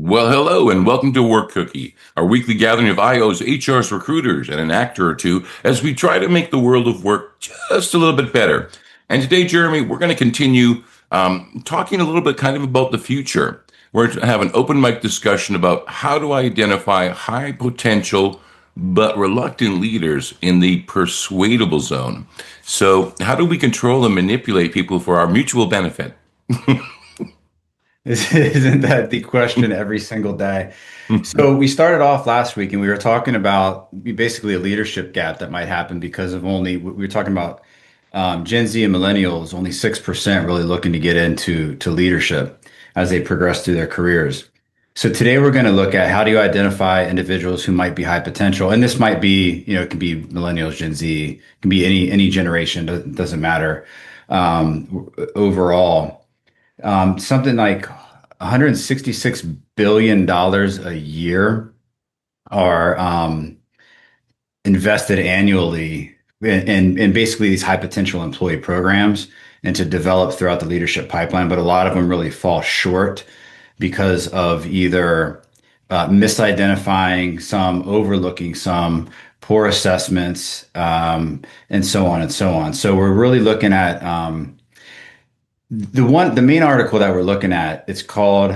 Well, hello and welcome to Work Cookie, our weekly gathering of IOs, HRs, recruiters, and an actor or two as we try to make the world of work just a little bit better. And today, Jeremy, we're going to continue talking a little bit kind of about the future. We're going to have an open mic discussion about how to identify high potential but reluctant leaders in the persuadable zone. So, how do we control and manipulate people for our mutual benefit? Isn't that the question every single day? So we started off last week and we were talking about basically a leadership gap that might happen because of we were talking about Gen Z and millennials, only 6% really looking to get into leadership as they progress through their careers. So today we're going to look at how do you identify individuals who might be high potential, and this might be, it can be millennials, Gen Z, it can be any generation, doesn't matter. Overall, something like $166 billion a year are invested annually in basically these high potential employee programs and to develop throughout the leadership pipeline. But a lot of them really fall short because of either misidentifying some, overlooking some, poor assessments, and so on and so on. So we're really looking at the main article that we're looking at. It's called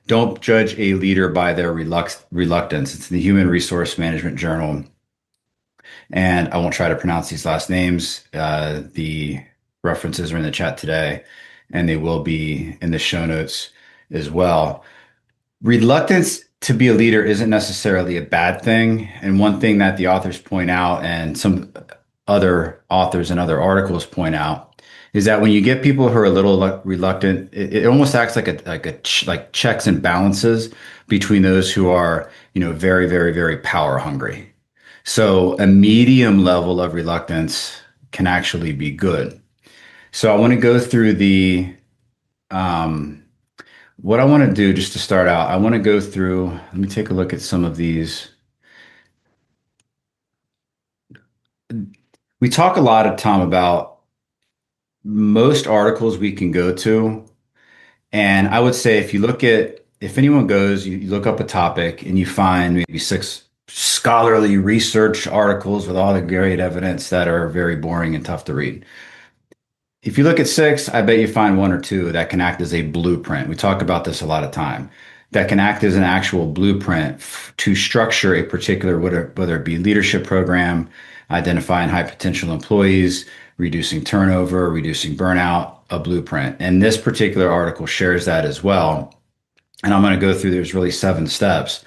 "Don't Judge a Leader by Their Reluctance." It's the Human Resource Management Journal, and I won't try to pronounce these last names. The references are in the chat today, and they will be in the show notes as well. Reluctance to be a leader isn't necessarily a bad thing, and one thing that the authors point out, and some other authors and other articles point out, is that when you get people who are a little reluctant, it almost acts like checks and balances between those who are, very, very, very power hungry. So a medium level of reluctance can actually be good. So I want to go through um, what I want to do just to start out. I want to go through, let me take a look at some of these. We talk a lot of Tom about most articles we can go to. And I would say if anyone goes, you look up a topic and you find maybe six scholarly research articles with all the great evidence that are very boring and tough to read. If you look at six, I bet you find one or two that can act as a blueprint. We talk about this a lot of time. That can act as an actual blueprint to structure a particular, whether it be leadership program, identifying high potential employees, reducing turnover, reducing burnout, a blueprint. And this particular article shares that as well. And I'm going to go through, there's really 7 steps,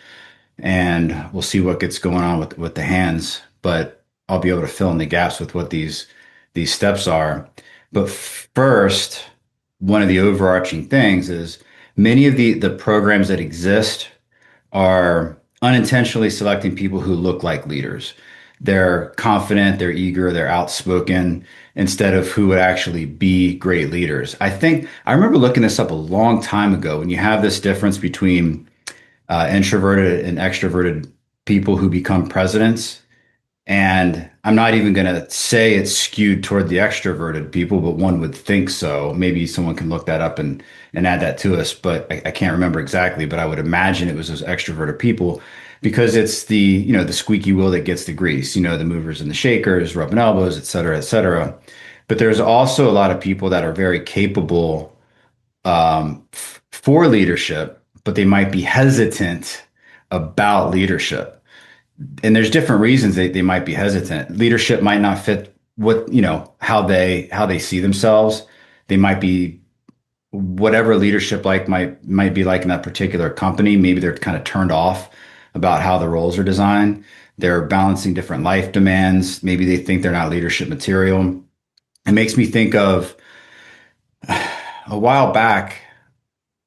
and we'll see what gets going on with the hands, but I'll be able to fill in the gaps with what these steps are. But first, one of the overarching things is many of the programs that exist are unintentionally selecting people who look like leaders. They're confident, they're eager, they're outspoken instead of who would actually be great leaders. I remember looking this up a long time ago when you have this difference between introverted and extroverted people who become presidents. And I'm not even going to say it's skewed toward the extroverted people, but one would think so. Maybe someone can look that up and add that to us, but I can't remember exactly. But I would imagine it was those extroverted people because it's the squeaky wheel that gets the grease, the movers and the shakers, rubbing elbows, et cetera, et cetera. But there's also a lot of people that are very capable for leadership, but they might be hesitant about leadership. And there's different reasons they might be hesitant. Leadership might not fit how they see themselves. They might be whatever leadership might be like in that particular company. Maybe they're kind of turned off about how the roles are designed. They're balancing different life demands. Maybe they think they're not leadership material. It makes me think of a while back.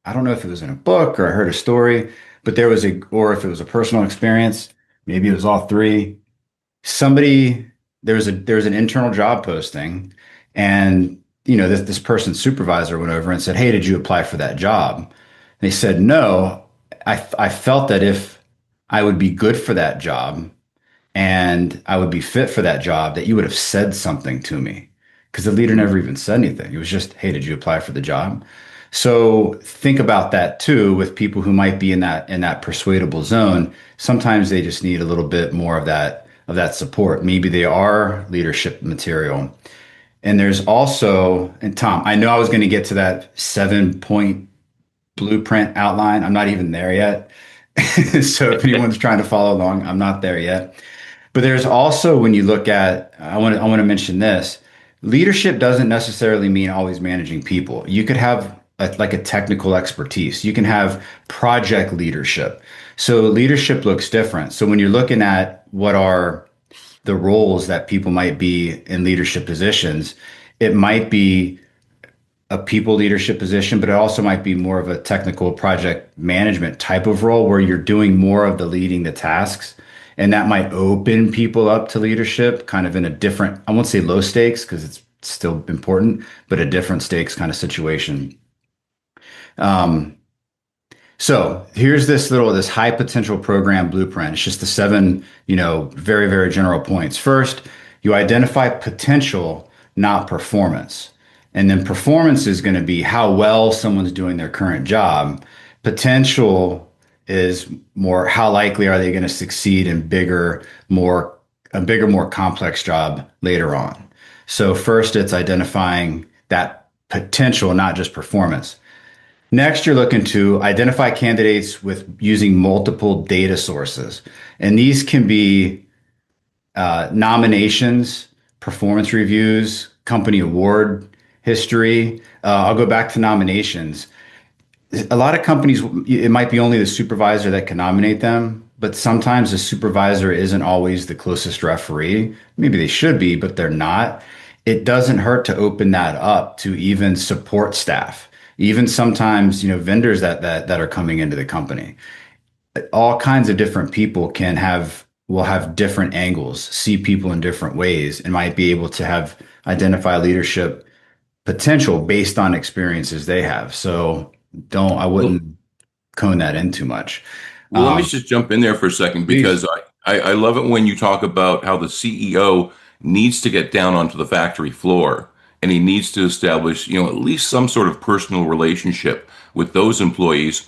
I don't know if it was in a book or I heard a story, but or if it was a personal experience, maybe it was all three. Somebody, there was an internal job posting, and this person's supervisor went over and said, "Hey, did you apply for that job?" They said, "No, I felt that if I would be good for that job and I would be fit for that job, that you would have said something to me." Because the leader never even said anything. It was just, "Hey, did you apply for the job?" So think about that too with people who might be in that persuadable zone. Sometimes they just need a little bit more of that support. Maybe they are leadership material. And there's also, and Tom, I know I was going to get to that 7 point blueprint outline. I'm not even there yet. So if anyone's trying to follow along, I'm not there yet. But there's also when you look at, I want to mention this. Leadership doesn't necessarily mean always managing people. You could have like a technical expertise. You can have project leadership. So leadership looks different. So when you're looking at what are the roles that people might be in leadership positions, it might be a people leadership position, but it also might be more of a technical project management type of role where you're doing more of the leading the tasks. And that might open people up to leadership kind of in a different, I won't say low stakes because it's still important, but a different stakes kind of situation. Um, so here's this high potential program blueprint. It's just the seven, very, very general points. First, you identify potential, not performance. And then performance is going to be how well someone's doing their current job. Potential is more how likely are they going to succeed in a bigger, more complex job later on. So first it's identifying that potential, not just performance. Next, you're looking to identify candidates with using multiple data sources. And these can be nominations, performance reviews, company award history. I'll go back to nominations. A lot of companies, it might be only the supervisor that can nominate them, but sometimes the supervisor isn't always the closest referee. Maybe they should be, but they're not. It doesn't hurt to open that up to even support staff, even sometimes, vendors that are coming into the company. All kinds of different people will have different angles, see people in different ways, and might be able to have identify leadership potential based on experiences they have. So I Well, wouldn't cone that in too much. well, let me Um, just jump in there for a second Please. because I love it when you talk about how the CEO needs to get down onto the factory floor and he needs to establish, at least some sort of personal relationship with those employees.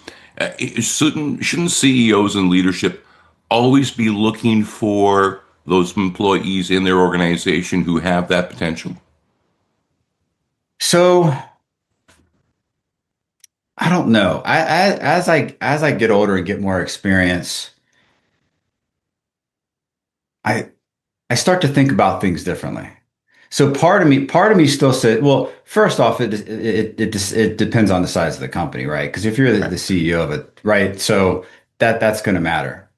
Shouldn't CEOs and leadership always be looking for those employees in their organization who have that potential? So I don't know. As I get older and get more experience, I I start to think about things differently. So part of me still said, well, first off, it depends on the size of the company, right? Because if you're the CEO of it, right? So that's going to matter.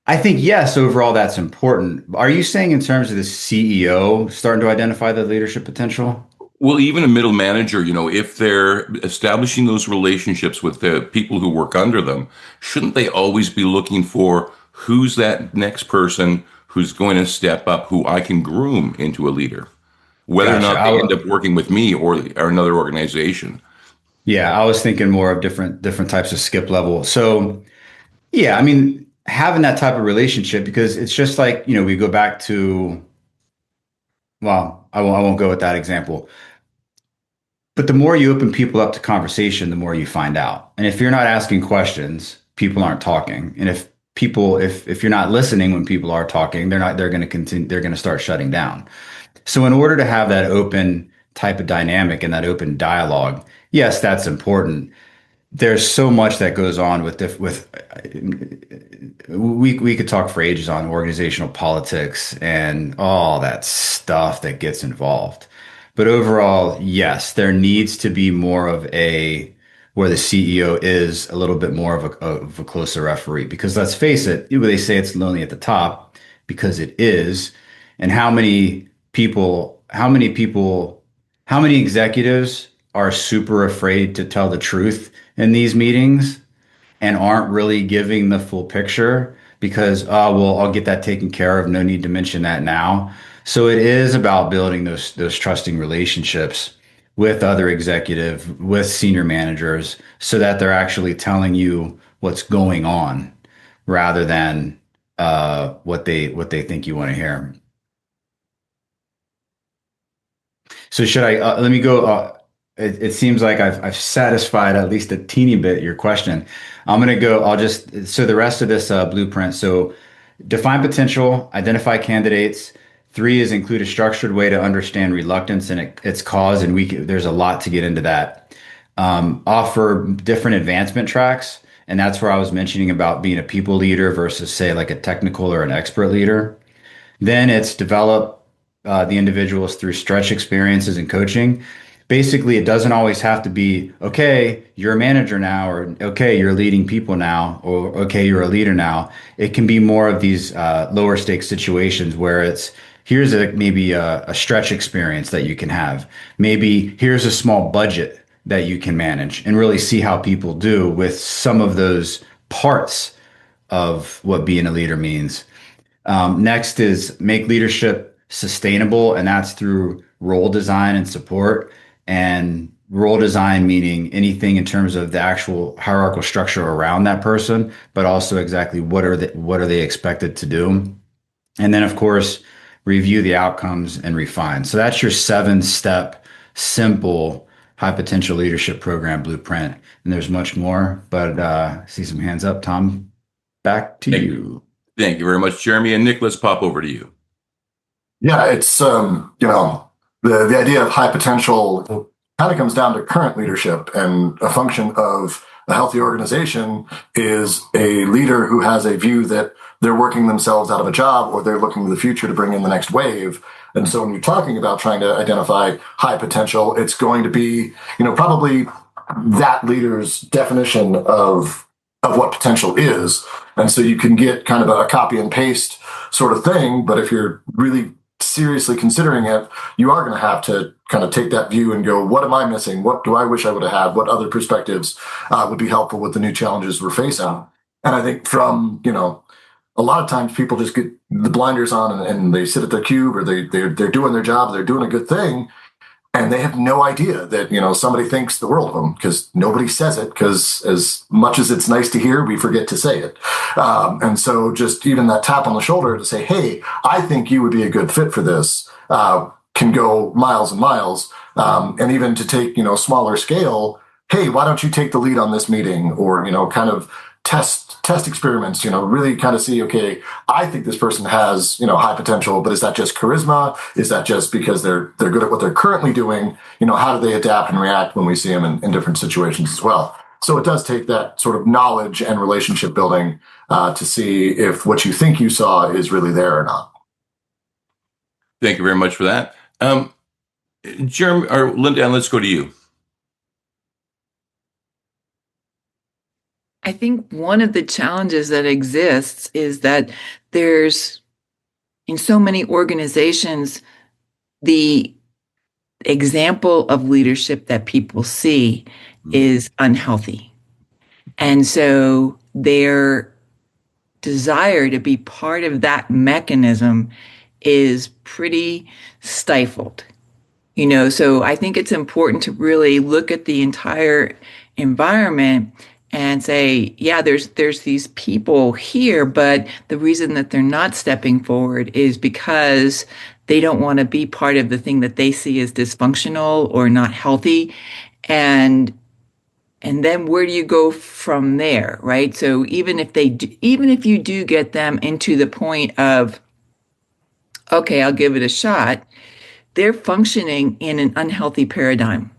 I think yes, overall that's important. Are you saying in terms of the CEO starting to identify the leadership potential? Well, even a middle manager, if they're establishing those relationships with the people who work under them, shouldn't they always be looking for who's that next person who's going to step up, who I can groom into a leader, whether or Gotcha. not they end up working with me or another organization? Yeah, I was thinking more of different types of skip level. So yeah, I mean, having that type of relationship because it's just like, we go back to, well, I won't go with that example. But the more you open people up to conversation, the more you find out. And if you're not asking questions, people aren't talking. And if you're not listening when people are talking, they're going to continue, they're going to start shutting down. So in order to have that open type of dynamic and that open dialogue, yes, that's important. There's so much that goes on with we could talk for ages on organizational politics and all that stuff that gets involved. But overall, yes, there needs to be more of a where the CEO is a little bit more of a closer referee because let's face it, they say it's lonely at the top because it is. And how many executives are super afraid to tell the truth in these meetings and aren't really giving the full picture because, oh, well, I'll get that taken care of. No need to mention that now. So it is about building those trusting relationships with other with senior managers, so that they're actually telling you what's going on rather than what they think you want to hear. So should I let me go? it seems like I've satisfied at least a teeny bit your question. I'll just, so the rest of this blueprint. So define potential, identify candidates. Three is include a structured way to understand reluctance and its cause. And there's a lot to get into that. Offer different advancement tracks. And that's where I was mentioning about being a people leader versus, say, like a technical or an expert leader. Then it's develop the individuals through stretch experiences and coaching. Basically, it doesn't always have to be, okay, you're a manager now, or okay, you're leading people now, or okay, you're a leader now. It can be more of these lower stakes situations where it's here's maybe a stretch experience that you can have. Maybe here's a small budget that you can manage and really see how people do with some of those parts of what being a leader means. Next is make leadership sustainable, and that's through role design and support. And role design meaning anything in terms of the actual hierarchical structure around that person, but also exactly what are they expected to do. And then, of course, review the outcomes and refine. So that's your 7 step, simple, high potential leadership program blueprint. And there's much more, but I see some hands up. Tom, back to Thank, you. thank you very much, Jeremy. And Nick, let's pop over to you. Yeah, it's the idea of high potential kind of comes down to current leadership, and a function of a healthy organization is a leader who has a view that they're working themselves out of a job or they're looking to the future to bring in the next wave. And so when you're talking about trying to identify high potential, it's going to be, probably that leader's definition of what potential is. And so you can get kind of a copy and paste sort of thing, but if you're really seriously considering it, you are going to have to kind of take that view and go, what am I missing? What do I wish I would have had? What other perspectives would be helpful with the new challenges we're facing? And I think from, a lot of times people just get the blinders on and they sit at their cube, or they're doing their job, they're doing a good thing, and they have no idea that somebody thinks the world of them, because nobody says it, because as much as it's nice to hear, we forget to say it. And so just even that tap on the shoulder to say, hey, I think you would be a good fit for this, can go miles and miles. And even to take smaller scale, hey, why don't you take the lead on this meeting? Or kind of test experiments, really kind of see, okay, I think this person has, high potential, but is that just charisma? Is that just because they're good at what they're currently doing? How do they adapt and react when we see them in different situations as well? So it does take that sort of knowledge and relationship building to see if what you think you saw is really there or not. Thank you very much for that. Jeremy or Linda, let's go to you. I think one of the challenges that exists is that there's, in so many organizations, the example of leadership that people see is unhealthy. And so their desire to be part of that mechanism is pretty stifled. So I think it's important to really look at the entire environment and say, yeah, there's these people here, but the reason that they're not stepping forward is because they don't want to be part of the thing that they see as dysfunctional or not healthy. And then where do you go from there, right? So even if you do get them into the point of, okay, I'll give it a shot, they're functioning in an unhealthy paradigm.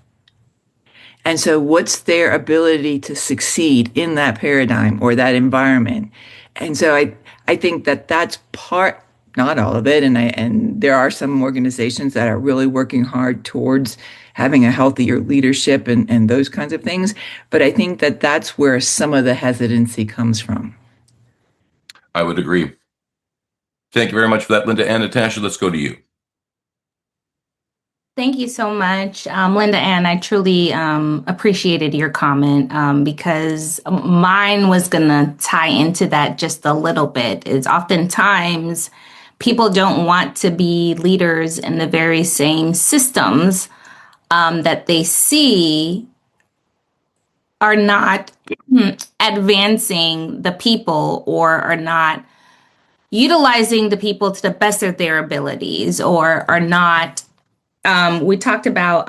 And so what's their ability to succeed in that paradigm or that environment? And so I think that that's part, not all of it. And there are some organizations that are really working hard towards having a healthier leadership and those kinds of things. But I think that that's where some of the hesitancy comes from. I would agree. Thank you very much for that, Linda. And Natasha, let's go to you. Thank you so much, Linda Ann. I truly appreciated your comment because mine was going to tie into that just a little bit. Is oftentimes people don't want to be leaders in the very same systems that they see are not advancing the people, or are not utilizing the people to the best of their abilities, or are not. We talked about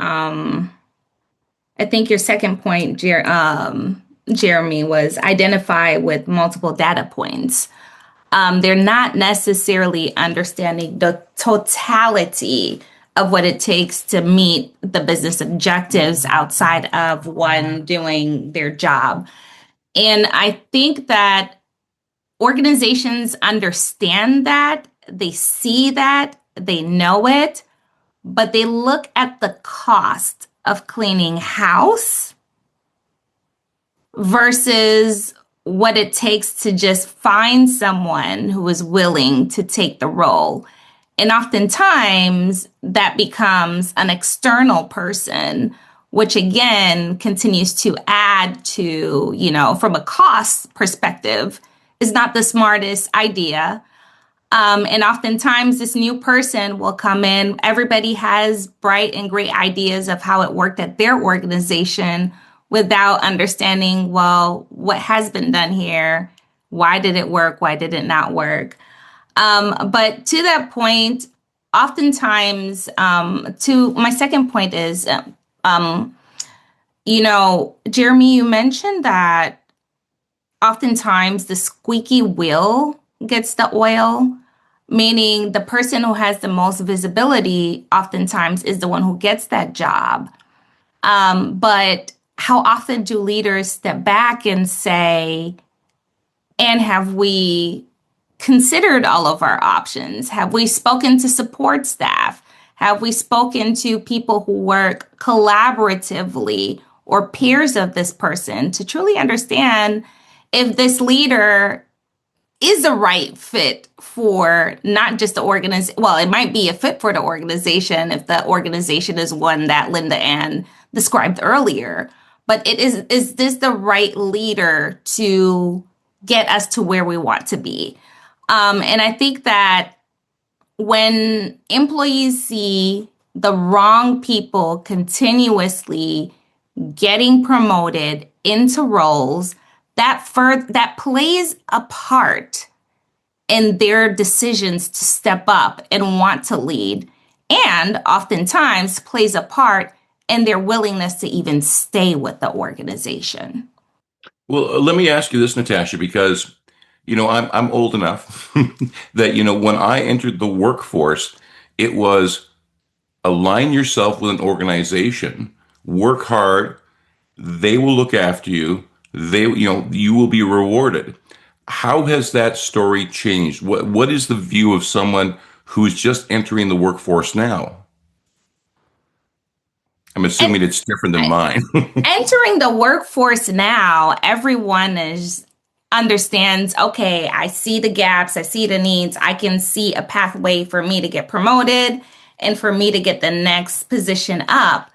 I think your second point, Jeremy, was identify with multiple data points. They're not necessarily understanding the totality of what it takes to meet the business objectives outside of one doing their job. And I think that organizations understand that, they see that, they know it, but they look at the cost of cleaning house versus what it takes to just find someone who is willing to take the role. And oftentimes that becomes an external person, which again continues to add to, from a cost perspective, is not the smartest idea. And oftentimes this new person will come in. Everybody has bright and great ideas of how it worked at their organization without understanding, well, what has been done here? Why did it work? Why did it not work? But to that point, oftentimes, to my second point is, Jeremy, you mentioned that oftentimes the squeaky wheel gets the oil, meaning the person who has the most visibility oftentimes is the one who gets that job. But how often do leaders step back and say, and have we considered all of our options? Have we spoken to support staff? Have we spoken to people who work collaboratively or peers of this person to truly understand if this leader is the right fit for not just the organization? Well, it might be a fit for the organization if the organization is one that Linda Ann described earlier. But is this the right leader to get us to where we want to be? And I think that when employees see the wrong people continuously getting promoted into roles, that plays a part in their decisions to step up and want to lead, and oftentimes plays a part in their willingness to even stay with the organization. Well, let me ask you this, Natasha, because I'm old enough that when I entered the workforce, it was align yourself with an organization, work hard, they will look after you, you will be rewarded. How has that story changed? What is the view of someone who's just entering the workforce now? I'm assuming it's different than mine. Entering the workforce now, everyone understands, okay, I see the gaps, I see the needs, I can see a pathway for me to get promoted and for me to get the next position up.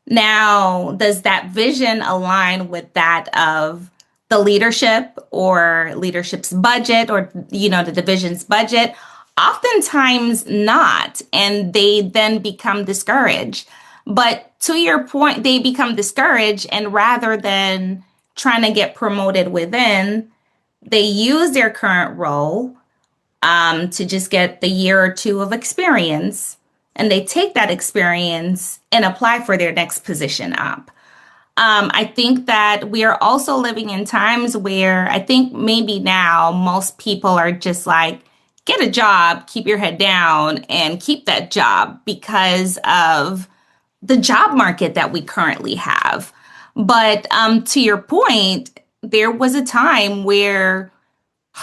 Now, does that vision align with that of the leadership or leadership's budget or, the division's budget? Oftentimes not. And they then become discouraged. But to your point, they become discouraged. And rather than trying to get promoted within, they use their current role to just get the year or two of experience. And they take that experience and apply for their next position up. I think that we are also living in times where I think maybe now most people are just like, get a job, keep your head down, and keep that job because of the job market that we currently have. But to your point, there was a time where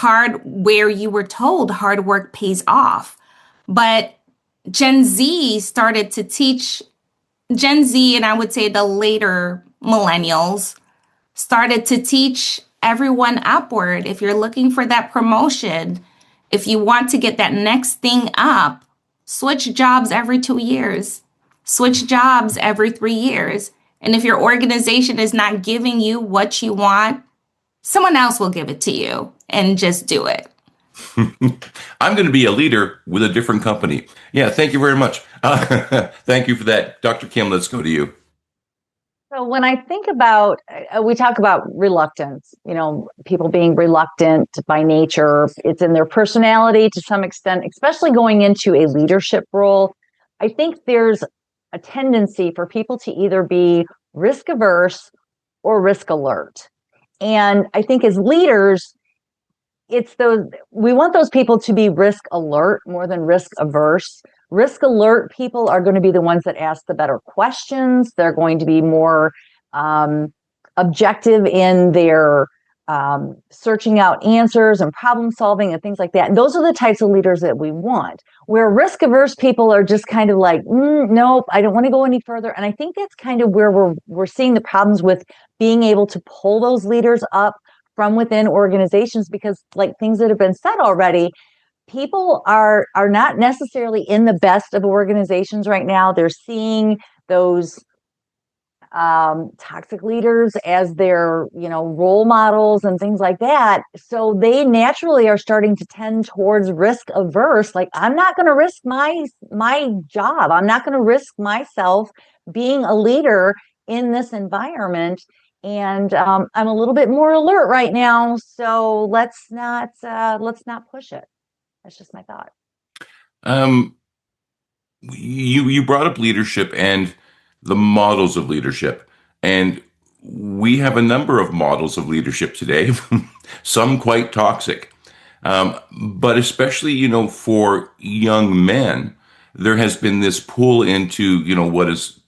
you were told hard work pays off. But Gen Z, and I would say the later millennials, started to teach everyone upward. If you're looking for that promotion, if you want to get that next thing up, switch jobs every 2 years, switch jobs every 3 years. And if your organization is not giving you what you want, someone else will give it to you, and just do it. I'm going to be a leader with a different company. Yeah, thank you very much. Thank you for that. Dr. Kim, let's go to you. So when I think about, we talk about reluctance, people being reluctant by nature. It's in their personality to some extent, especially going into a leadership role. I think there's a tendency for people to either be risk averse or risk alert. And I think as leaders, we want those people to be risk alert more than risk averse. Risk alert people are going to be the ones that ask the better questions. They're going to be more objective in their searching out answers and problem solving and things like that. And those are the types of leaders that we want. Where risk averse people are just kind of like, nope, I don't want to go any further. And I think that's kind of where we're seeing the problems with being able to pull those leaders up from within organizations, because like things that have been said already, people are not necessarily in the best of organizations right now. They're seeing those toxic leaders as their, role models and things like that. So they naturally are starting to tend towards risk averse. Like, I'm not going to risk my job. I'm not going to risk myself being a leader in this environment. And I'm a little bit more alert right now. So let's not push it. That's just my thought. You brought up leadership and the models of leadership, and we have a number of models of leadership today, some quite toxic, but especially for young men, there has been this pull into what is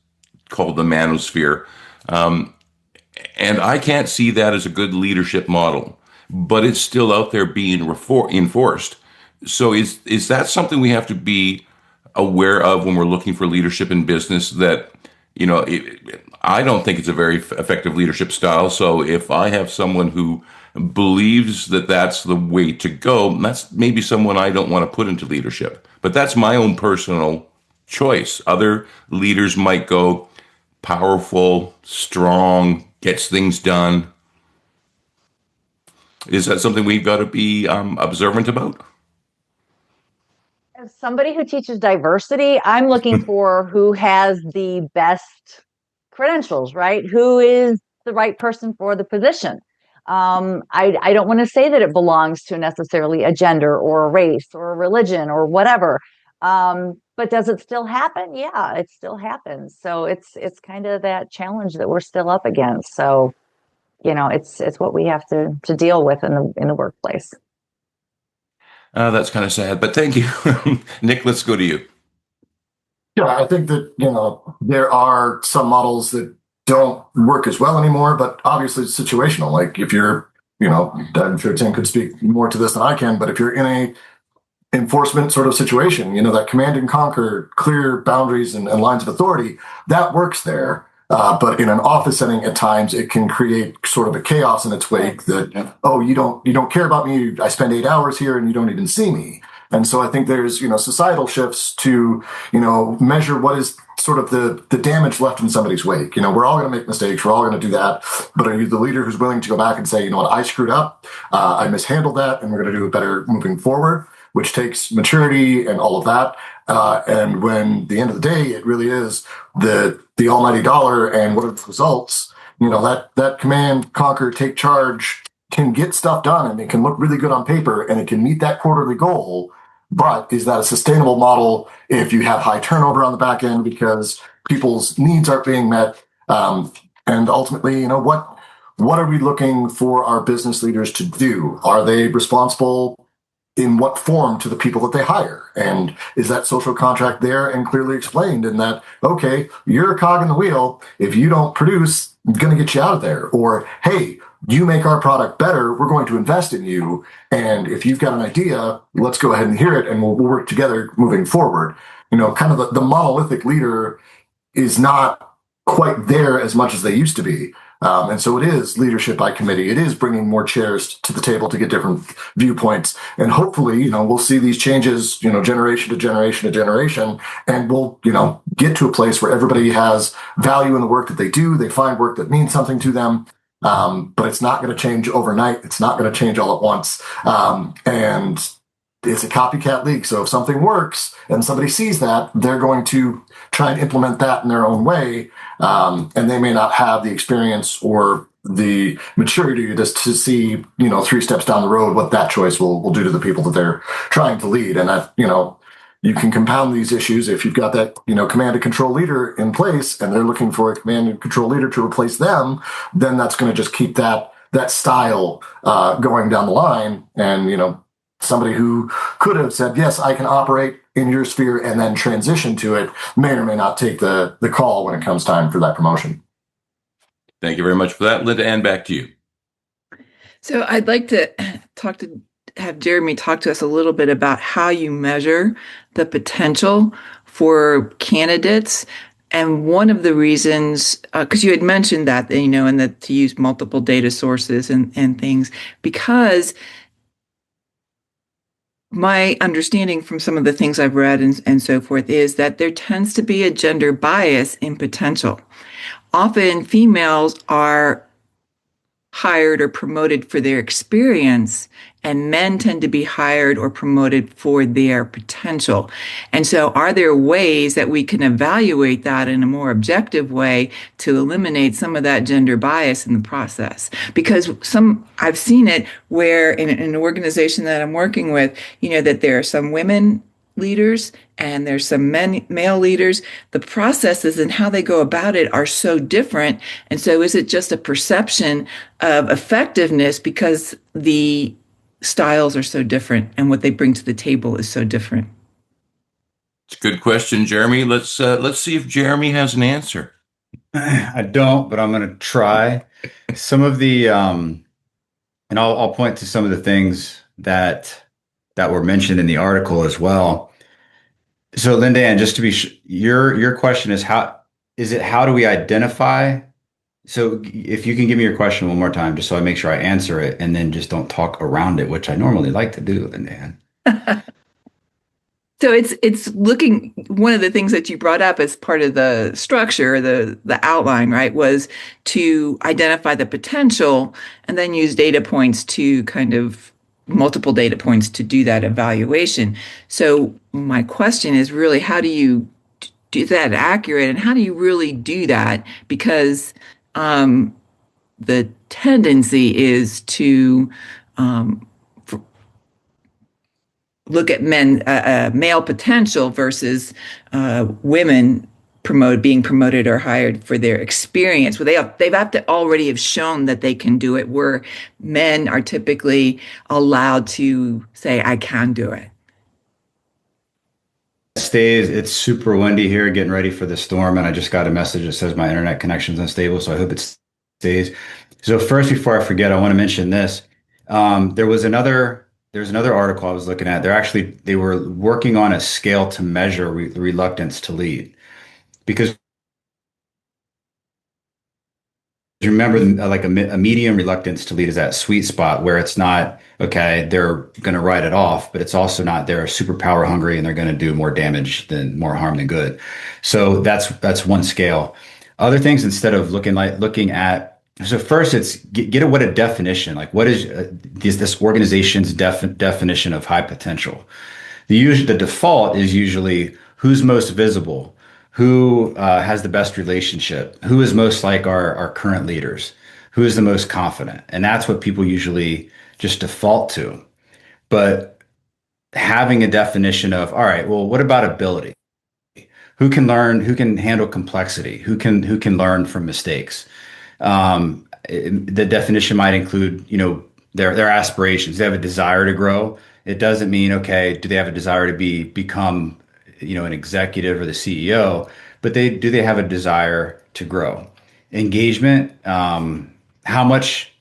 called the manosphere, and I can't see that as a good leadership model, but it's still out there being enforced. So is that something we have to be aware of when we're looking for leadership in business? That I don't think it's a very effective leadership style. So if I have someone who believes that that's the way to go, that's maybe someone I don't want to put into leadership. But that's my own personal choice. Other leaders might go powerful, strong, gets things done. Is that something we've got to be observant about? As somebody who teaches diversity, I'm looking for who has the best credentials, right? Who is the right person for the position? I don't want to say that it belongs to necessarily a gender or a race or a religion or whatever. But does it still happen? Yeah, it still happens. So it's kind of that challenge that we're still up against. So, it's what we have to deal with in the workplace. That's kind of sad, but thank you. Nick, let's go to you. Yeah, I think that, there are some models that don't work as well anymore, but obviously it's situational. Like if you're, I'm sure Tim could speak more to this than I can, but if you're in a enforcement sort of situation, that command and conquer, clear boundaries and lines of authority, that works there. But in an office setting, at times it can create sort of a chaos in its wake that, oh, you don't care about me. I spend 8 hours here and you don't even see me. And so I think there's, societal shifts to, measure what is sort of the damage left in somebody's wake. We're all going to make mistakes. We're all going to do that. But are you the leader who's willing to go back and say, you know what, I screwed up. I mishandled that and we're going to do it better moving forward, which takes maturity and all of that. And when the end of the day, it really is the almighty dollar and what are the results, that command, conquer, take charge can get stuff done and it can look really good on paper and it can meet that quarterly goal. But is that a sustainable model if you have high turnover on the back end because people's needs aren't being met? And ultimately, what are we looking for our business leaders to do? Are they responsible in what form to the people that they hire? And is that social contract there and clearly explained in that, okay, you're a cog in the wheel. If you don't produce, I'm going to get you out of there. Or, hey, you make our product better. We're going to invest in you. And if you've got an idea, let's go ahead and hear it and we'll work together moving forward. Kind of the monolithic leader is not quite there as much as they used to be. And so it is leadership by committee. It is bringing more chairs to the table to get different viewpoints. And hopefully, we'll see these changes, generation to generation to generation. And we'll, get to a place where everybody has value in the work that they do. They find work that means something to them. But it's not going to change overnight. It's not going to change all at once. And it's a copycat league. So if something works and somebody sees that, they're going to try and implement that in their own way. And they may not have the experience or the maturity to see, 3 steps down the road, what that choice will do to the people that they're trying to lead. And that, you can compound these issues if you've got that, command and control leader in place and they're looking for a command and control leader to replace them, then that's going to just keep that style going down the line. And, somebody who could have said, yes, I can operate in your sphere and then transition to it may or may not take the call when it comes time for that promotion. Thank you very much for that. Linda Ann, back to you. So I'd like to have Jeremy talk to us a little bit about how you measure the potential for candidates. And one of the reasons, because you had mentioned that, and that to use multiple data sources and things, because my understanding from some of the things I've read and so forth is that there tends to be a gender bias in potential. Often females are hired or promoted for their experience, and men tend to be hired or promoted for their potential. And so are there ways that we can evaluate that in a more objective way to eliminate some of that gender bias in the process? Because I've seen it where in an organization that I'm working with, that there are some women leaders and there's some male leaders. The processes and how they go about it are so different. And so is it just a perception of effectiveness because the styles are so different and what they bring to the table is so different? It's a good question, Jeremy. Let's see if Jeremy has an answer. I don't, but I'm going to try. Some of the, and I'll point to some of the things that were mentioned in the article as well. So, Linda Ann, just to be your question is how do we identify? So, if you can give me your question one more time, just so I make sure I answer it, and then just don't talk around it, which I normally like to do, Linda Ann. So it's looking, one of the things that you brought up as part of the structure, the outline, right, was to identify the potential and then use data points to kind of multiple data points to do that evaluation. So my question is really, how do you do that accurate and how do you really do that? Because the tendency is to look at male potential versus women being promoted or hired for their experience. Well, they have to already have shown that they can do it, where men are typically allowed to say, I can do it. Stays. It's super windy here, getting ready for the storm, and I just got a message that says my internet connection's unstable, so I hope it stays. So first, before I forget, I want to mention this. There's another article I was looking at. They were working on a scale to measure reluctance to lead, because remember, like a medium reluctance to lead is that sweet spot where it's not, okay, they're going to write it off, but it's also not they're super power hungry and they're going to do more harm than good. So that's one scale. Other things, instead of looking at, so first it's get what a definition, like what is this organization's definition of high potential. The default is usually who's most visible, who has the best relationship, who is most like our current leaders, who is the most confident. And that's what people usually just default to. But having a definition of, all right, well, what about ability? Who can learn, who can handle complexity, who can learn from mistakes? The definition might include, their aspirations. They have a desire to grow. It doesn't mean, okay, do they have a desire to become, an executive or the CEO, but do they have a desire to grow? Engagement, how much,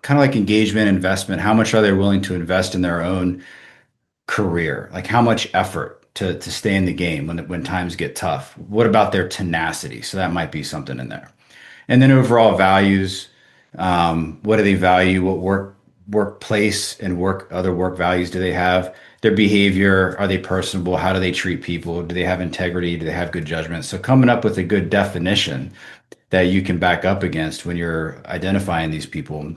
kind of like engagement, investment, how much are they willing to invest in their own career? Like how much effort to stay in the game when times get tough? What about their tenacity? So that might be something in there. And then overall values, what do they value? What workplace and other work values do they have? Their behavior, are they personable? How do they treat people? Do they have integrity? Do they have good judgment? So coming up with a good definition that you can back up against when you're identifying these people.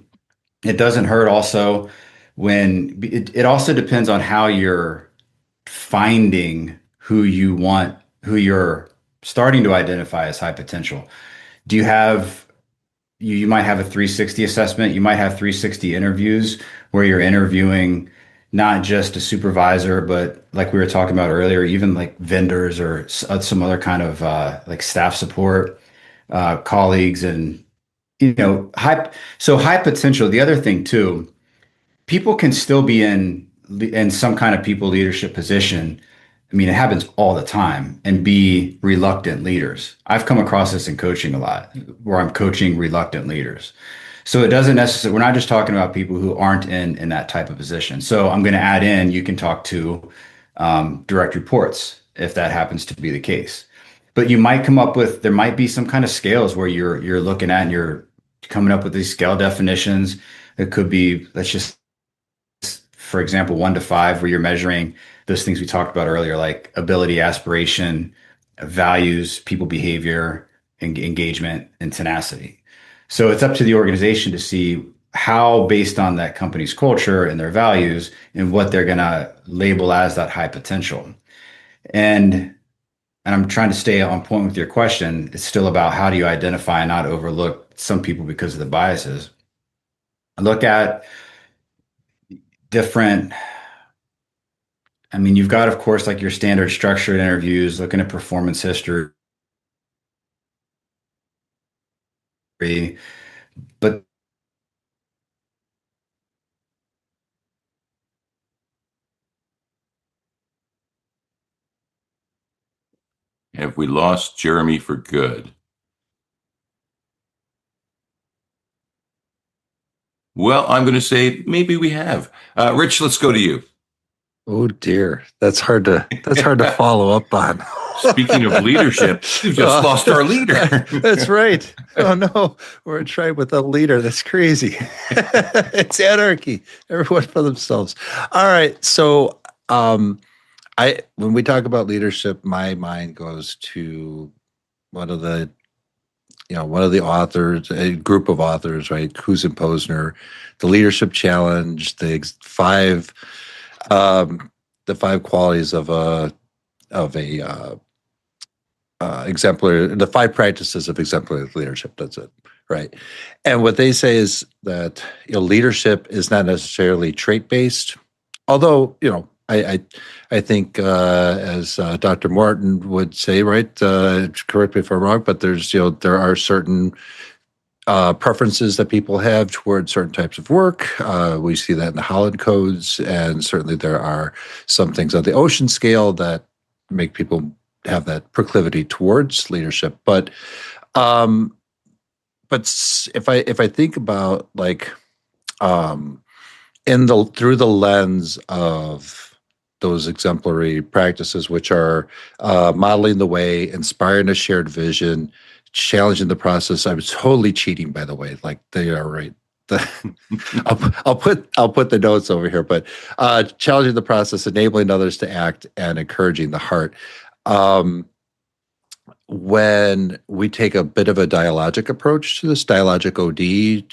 It doesn't hurt also when it also depends on how you're finding who you're starting to identify as high potential. Do you have you might have a 360 assessment. You might have 360 interviews where you're interviewing not just a supervisor, but like we were talking about earlier, even like vendors or some other kind of like staff support, colleagues, and high potential. The other thing too, people can still be in some kind of people leadership position. I mean, it happens all the time and be reluctant leaders. I've come across this in coaching a lot, where I'm coaching reluctant leaders. So it doesn't necessarily, we're not just talking about people who aren't in that type of position. So I'm going to add in, you can talk to direct reports if that happens to be the case. But you might come up with, there might be some kind of scales where you're looking at and you're coming up with these scale definitions. It could be, let's just, for example, 1 to 5, where you're measuring those things we talked about earlier, like ability, aspiration, values, people behavior, engagement, and tenacity. So it's up to the organization to see how, based on that company's culture and their values, and what they're going to label as that high potential. And I'm trying to stay on point with your question. It's still about how do you identify and not overlook some people because of the biases. Look at different. I mean, you've got, of course, like your standard structured interviews, looking at performance history, but Have we lost Jeremy for good? Well, I'm going to say maybe we have. Rich, let's go to you. Oh dear, that's hard to follow up on. Speaking of leadership, we've just lost our leader. That's right. Oh no, we're a tribe with a leader. That's crazy. It's anarchy. Everyone for themselves. All right. So, when we talk about leadership, my mind goes to one of the one of the authors, a group of authors, right? Kuz and Posner, the Leadership Challenge, the 5 qualities of a exemplary, the 5 practices of exemplary leadership. That's it, right? And what they say is that leadership is not necessarily trait based, although I think as Dr. Morton would say, right? Correct me if I'm wrong, but there are certain preferences that people have towards certain types of work. We see that in the Holland codes, and certainly there are some things on the ocean scale that make people have that proclivity towards leadership. But if I think about like through the lens of those exemplary practices, which are modeling the way, inspiring a shared vision, challenging the process. I'm totally cheating, by the way. Like they are right. I'll put the notes over here, but challenging the process, enabling others to act, and encouraging the heart. When we take a bit of a dialogic approach to this, dialogic OD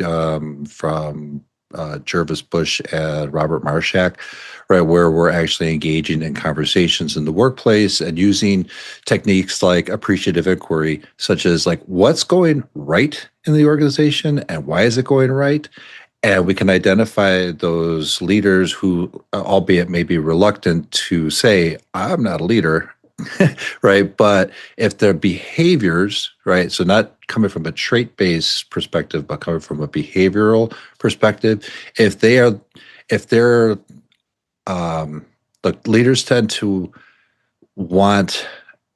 from Jervis Bush and Robert Marshak, right, where we're actually engaging in conversations in the workplace and using techniques like appreciative inquiry, such as like what's going right in the organization and why is it going right? And we can identify those leaders who, albeit maybe reluctant to say, I'm not a leader, right? But if their behaviors, right, so not coming from a trait-based perspective, but coming from a behavioral perspective, if they're, look, leaders tend to want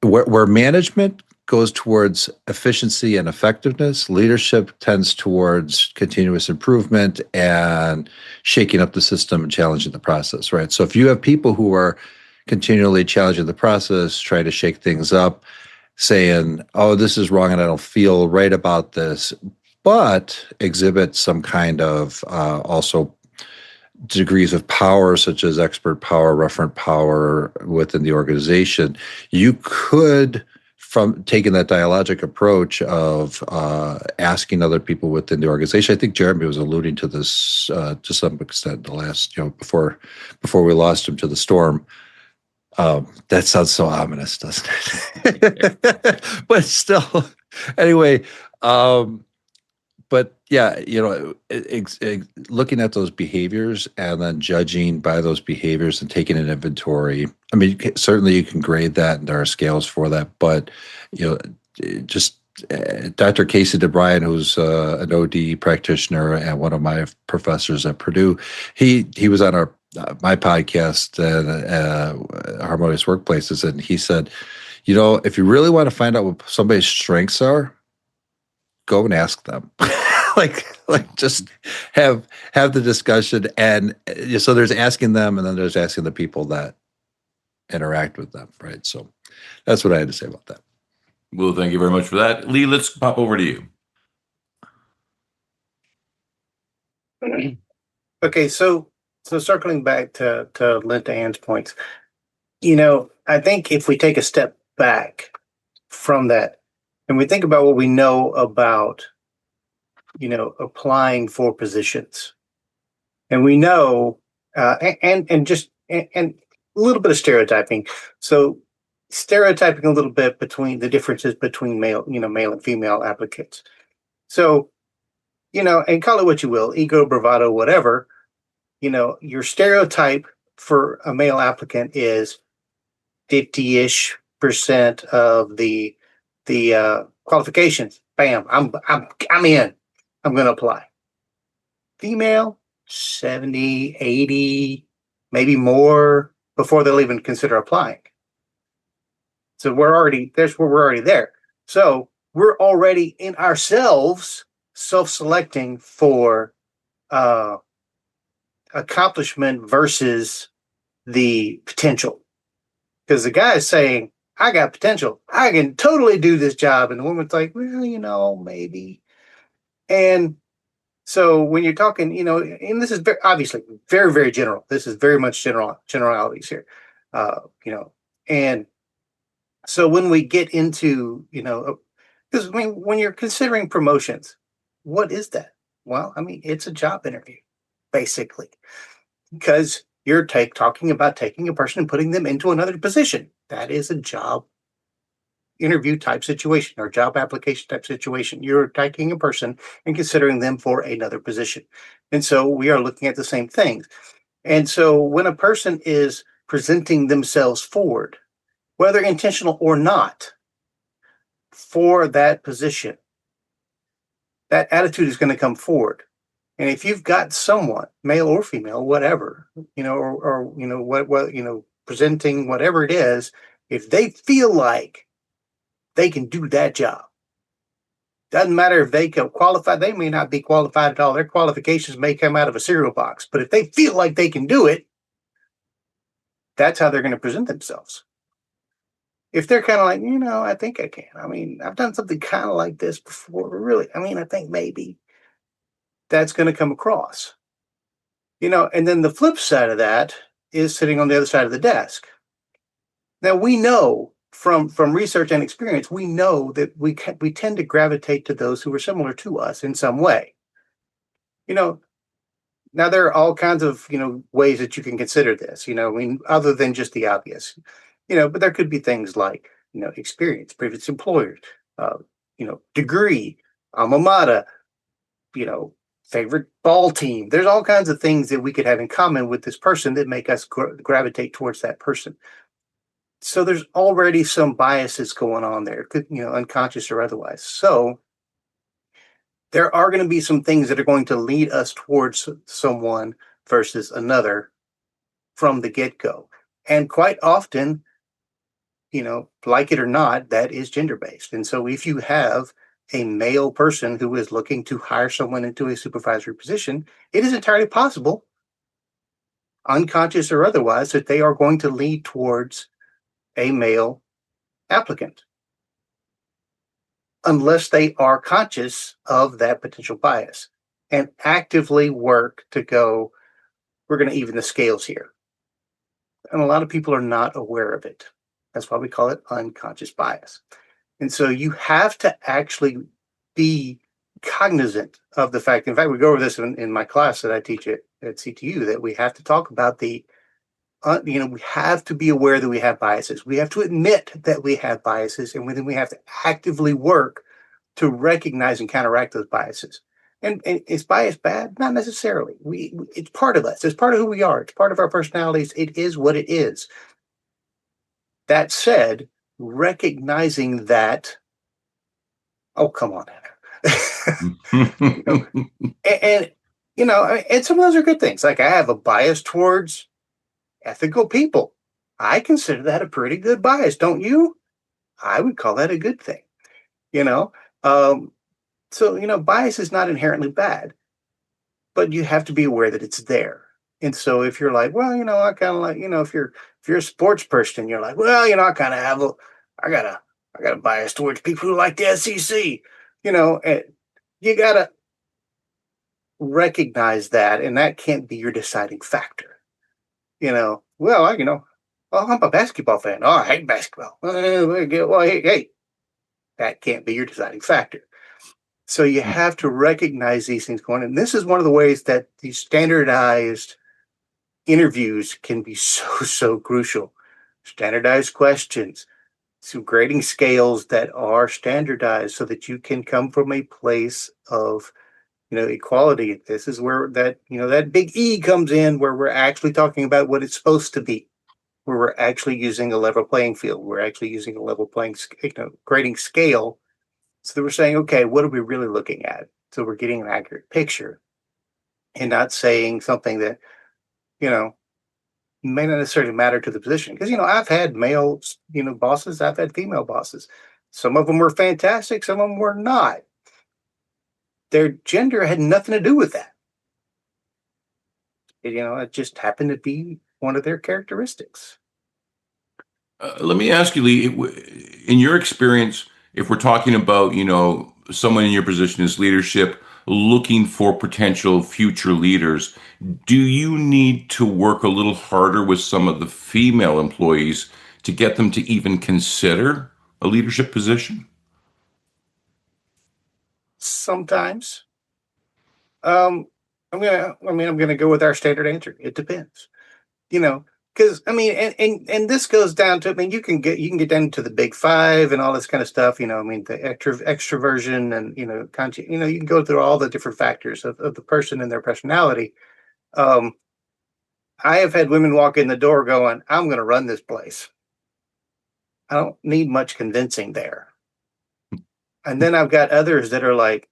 where management goes towards efficiency and effectiveness, leadership tends towards continuous improvement and shaking up the system and challenging the process, right? So if you have people who are continually challenging the process, trying to shake things up, saying, oh, this is wrong and I don't feel right about this, but exhibit some kind of also degrees of power, such as expert power, referent power within the organization, you could, from taking that dialogic approach of asking other people within the organization. I think Jeremy was alluding to this to some extent the last, before we lost him to the storm. That sounds so ominous, doesn't it? But still, anyway, but Yeah, looking at those behaviors and then judging by those behaviors and taking an inventory. I mean, certainly you can grade that, and there are scales for that. But just Dr. Casey DeBryan, who's an OD practitioner and one of my professors at Purdue, he was on my podcast, Harmonious Workplaces, and he said, if you really want to find out what somebody's strengths are, go and ask them. like just have the discussion, and so there's asking them, and then there's asking the people that interact with them, right? So that's what I had to say about that. Well, thank you very much for that. Lee, let's pop over to you. Okay, so circling back to Linda Ann's points, I think if we take a step back from that and we think about what we know about applying for positions, and we know and a little bit of stereotyping. So stereotyping a little bit between the differences between male and female applicants. So and call it what you will, ego, bravado, whatever. Your stereotype for a male applicant is 50-ish% of the qualifications. Bam, I'm in. I'm going to apply. Female, 70, 80, maybe more before they'll even consider applying. So we're already there. So we're already in ourselves self-selecting for accomplishment versus the potential. Because the guy is saying, I got potential. I can totally do this job. And the woman's like, well, maybe. And so when you're talking, and this is obviously very, very general. This is very much generalities here, and so when we get into, because when you're considering promotions, what is that? Well, it's a job interview, basically, because you're talking about taking a person and putting them into another position. That is a job interview type situation or job application type situation. You're taking a person and considering them for another position. And so we are looking at the same things. And so when a person is presenting themselves forward, whether intentional or not, for that position, that attitude is going to come forward. And if you've got someone, male or female, whatever, presenting whatever it is, if they feel like they can do that job, doesn't matter if they can qualify, they may not be qualified at all. Their qualifications may come out of a cereal box, but if they feel like they can do it, that's how they're going to present themselves. If they're kind of like, I think I can. I've done something kind of like this before. Really, I think maybe. That's going to come across. And then the flip side of that is sitting on the other side of the desk. Now, we know from research and experience, we know that we tend to gravitate to those who are similar to us in some way. Now there are all kinds of, ways that you can consider this, other than just the obvious, but there could be things like, experience, previous employers, degree, alma mater, favorite ball team. There's all kinds of things that we could have in common with this person that make us gravitate towards that person. So there's already some biases going on there, could, unconscious or otherwise. So there are going to be some things that are going to lead us towards someone versus another from the get-go. And quite often, like it or not, that is gender-based. And so if you have a male person who is looking to hire someone into a supervisory position, it is entirely possible, unconscious or otherwise, that they are going to lead towards a male applicant, unless they are conscious of that potential bias and actively work to go, we're going to even the scales here. And a lot of people are not aware of it. That's why we call it unconscious bias. And so you have to actually be cognizant of the fact. In fact, we go over this in my class that I teach at CTU, that we have to talk about we have to be aware that we have biases. We have to admit that we have biases, and then we have to actively work to recognize and counteract those biases. And is bias bad? Not necessarily. It's part of us. It's part of who we are. It's part of our personalities. It is what it is. That said, recognizing that, oh, come on, you know, and and some of those are good things. Like I have a bias towards ethical people. I consider that a pretty good bias, don't you? I would call that a good thing. You know, um, so bias is not inherently bad, but you have to be aware that it's there. And so if you're like, well, I kind of like, if you're a sports person, you're like, well, I kind of have I got a, I got a bias towards people who like the SEC, and you gotta recognize that, and that can't be your deciding factor. Well, well, I'm a basketball fan. Oh, I hate basketball. Well, hey, that can't be your deciding factor. So you have to recognize these things going. And this is one of the ways that these standardized interviews can be so crucial. Standardized questions, some grading scales that are standardized so that you can come from a place of equality. This is where that big E comes in, where we're actually talking about what it's supposed to be, where we're actually using a level playing field. We're actually using a level playing grading scale. So that we're saying, okay, what are we really looking at? So we're getting an accurate picture and not saying something that, may not necessarily matter to the position. Because, I've had male, bosses, I've had female bosses. Some of them were fantastic, some of them were not. Their gender had nothing to do with that. It just happened to be one of their characteristics. Let me ask you, Lee, in your experience, if we're talking about, someone in your position as leadership looking for potential future leaders, do you need to work a little harder with some of the female employees to get them to even consider a leadership position? Sometimes. I'm gonna go with our standard answer. It depends. Because and this goes down to, you can get down to the big five and all this kind of stuff. The extroversion and content. You can go through all the different factors of the person and their personality. I have had women walk in the door going, "I'm going to run this place." I don't need much convincing there. And then I've got others that are like,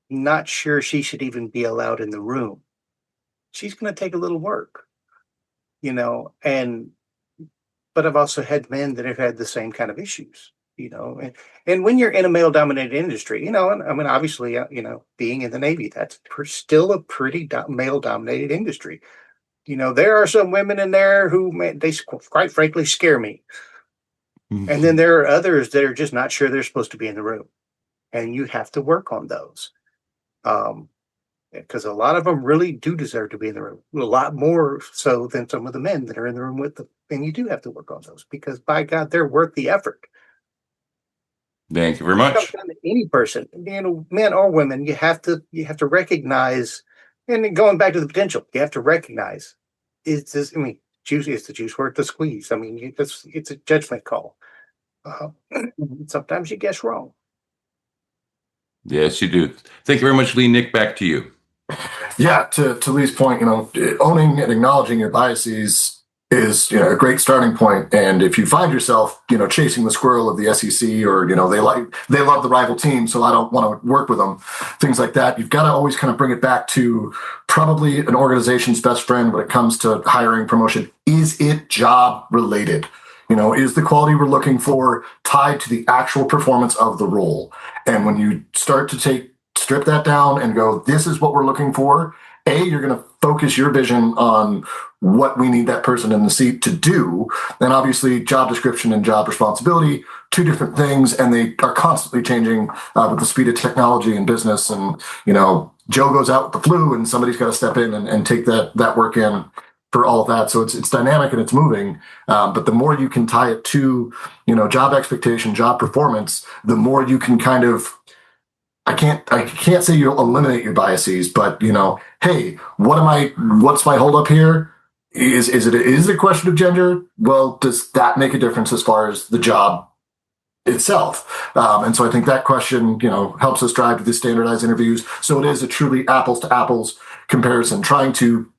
not sure she should even be allowed in the room. She's going to take a little work, and but I've also had men that have had the same kind of issues, and when you're in a male dominated industry, and obviously, being in the Navy, that's still a pretty male dominated industry. There are some women in there who, they quite frankly scare me. And then there are others that are just not sure they're supposed to be in the room. And you have to work on those. Because a lot of them really do deserve to be in the room, a lot more so than some of the men that are in the room with them. And you do have to work on those because, by God, they're worth the effort. Thank you very much. It comes down to any person, men or women. You have to recognize, and going back to the potential, you have to recognize, is this? Juice is the juice worth the squeeze. It's a judgment call. Sometimes you guess wrong. Yes, you do. Thank you very much, Lee. Nick, back to you. Yeah, to Lee's point, owning and acknowledging your biases is a great starting point. And if you find yourself chasing the squirrel of the SEC, or they love the rival team, so I don't want to work with them, things like that, you've got to always kind of bring it back to probably an organization's best friend when it comes to hiring, promotion. Is it job related? Is the quality we're looking for tied to the actual performance of the role? And when you start to strip that down and go, this is what we're looking for, you're going to focus your vision on what we need that person in the seat to do. And obviously, job description and job responsibility, two different things, and they are constantly changing with the speed of technology and business. And, Joe goes out with the flu and somebody's got to step in and take that work in for all of that. So it's dynamic and it's moving. But the more you can tie it to, job expectation, job performance, the more you can kind of, I can't say you'll eliminate your biases, but hey, what's my hold up here? Is it a question of gender? Well, does that make a difference as far as the job itself. And so I think that question, helps us drive to the standardized interviews. So it is a truly apples to apples comparison, trying to,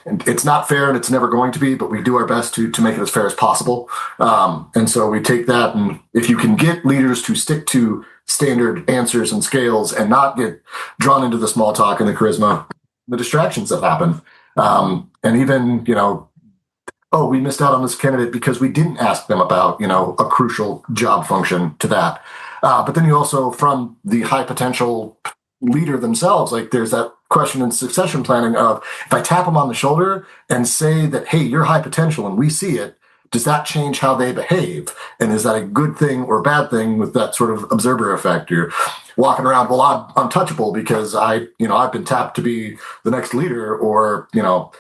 and it's not fair and it's never going to be, but we do our best to make it as fair as possible. And so we take that, and if you can get leaders to stick to standard answers and scales and not get drawn into the small talk and the charisma, the distractions that happen, and even, oh, we missed out on this candidate because we didn't ask them about, a crucial job function to that. But then you also, from the high potential leader themselves, like there's that question in succession planning of, if I tap them on the shoulder and say that, hey, you're high potential and we see it, does that change how they behave? And is that a good thing or a bad thing with that sort of observer effect? You're walking around, well, I'm untouchable because I've been tapped to be the next leader, or do